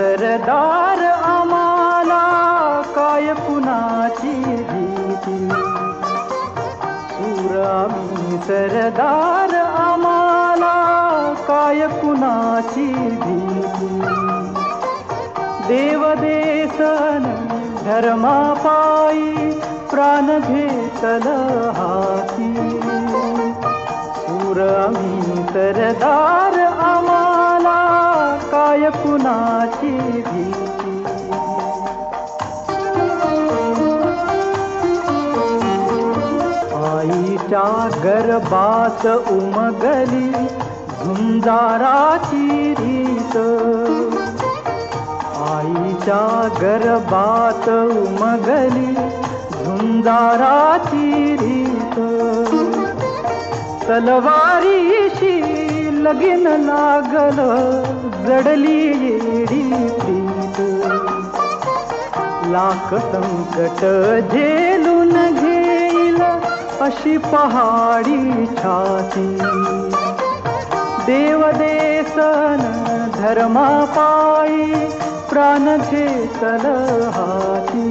सरदार आम्हाला काय कुणाची भीती, शूर आम्ही सरदार आम्हाला काय कुणाची भीती. देवदेसन धर्मापायी प्राण घेतल हाती, शूर आम्ही सरदार आम्हाला काय कुणाची भीती. आईच्या गर्भात उमगली झुंजाराची रीत, आईच्या गर्भात उमगली झुंजाराची रीत. तलवारीशी लगीन लागल जडली येडी प्रीत. लाख संकट झेलून घेईल अशी पहाडी छाती, देवदेसन धर्मापायी प्राण घेतल हाती.